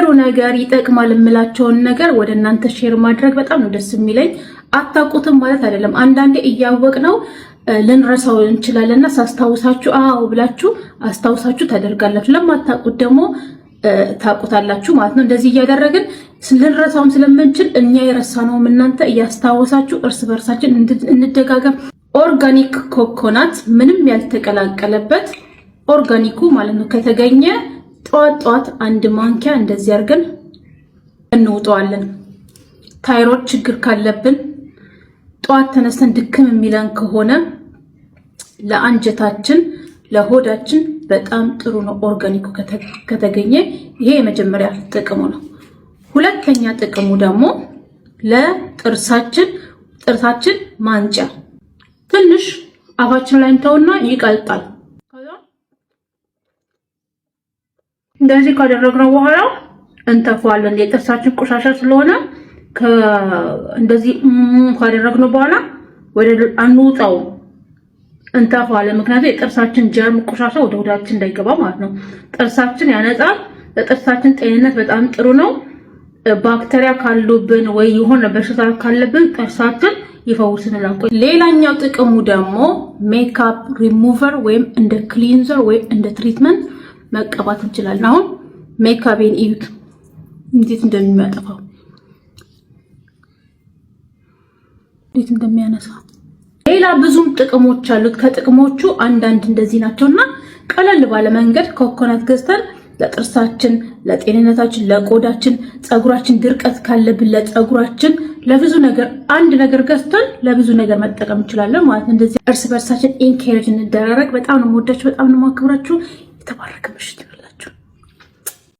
ጥሩ ነገር ይጠቅማል የምላቸውን ነገር ወደ እናንተ ሼር ማድረግ በጣም ነው ደስ የሚለኝ። አታውቁትም ማለት አይደለም። አንዳንዴ እያወቅነው ልንረሳው እንችላለንና ሳስታውሳችሁ አዎ ብላችሁ አስታውሳችሁ ታደርጋላችሁ። ለማታውቁት ደግሞ ታውቁታላችሁ ማለት ነው። እንደዚህ እያደረግን ልንረሳውም ስለምንችል እኛ የረሳነውም እናንተ እያስታወሳችሁ እርስ በርሳችን እንደጋገፍ። ኦርጋኒክ ኮኮናት ምንም ያልተቀላቀለበት ኦርጋኒኩ ማለት ነው ከተገኘ ጧት አንድ ማንኪያ እንደዚህ አድርገን እንውጠዋለን። ታይሮይድ ችግር ካለብን ጧት ተነስተን ድክም የሚለን ከሆነ ለአንጀታችን ለሆዳችን በጣም ጥሩ ነው ኦርጋኒኩ ከተገኘ። ይሄ የመጀመሪያ ጥቅሙ ነው። ሁለተኛ ጥቅሙ ደግሞ ለጥርሳችን ማንጫ ትንሽ አፋችን ላይ እንተውና ይቀልጣል። እንደዚህ ካደረግነው በኋላ እንተፋለን። የጥርሳችን ቆሻሻ ስለሆነ እንደዚህ ካደረግነው በኋላ ወደ አንውጣው እንተፋለን። ምክንያቱም የጥርሳችን ጀርም ቆሻሻ ወደ ሆዳችን እንዳይገባ ማለት ነው። ጥርሳችን ያነጻል። ለጥርሳችን ጤንነት በጣም ጥሩ ነው። ባክቴሪያ ካሉብን ወይ የሆነ በሽታ ካለብን ጥርሳችን ይፈውስልናል። ሌላኛው ጥቅሙ ደግሞ ሜካፕ ሪሙቨር ወይም እንደ ክሊንዘር ወይም እንደ ትሪትመንት መቀባት እንችላለን። አሁን ሜካፕን እዩት እንዴት እንደሚያጠፋው እንዴት እንደሚያነሳ። ሌላ ብዙም ጥቅሞች አሉት። ከጥቅሞቹ አንዳንድ እንደዚህ ናቸውና ቀለል ባለ መንገድ ኮኮናት ገዝተን ለጥርሳችን፣ ለጤንነታችን፣ ለቆዳችን፣ ጸጉራችን ድርቀት ካለብን ለጸጉራችን ለብዙ ነገር አንድ ነገር ገዝተን ለብዙ ነገር መጠቀም እንችላለን ማለት ነው። እንደዚህ እርስ በርሳችን ኢንካሬጅ እንደራረግ። በጣም ነው የምወዳችሁ፣ በጣም ነው የማከብራችሁ። የተባረከ ምሽት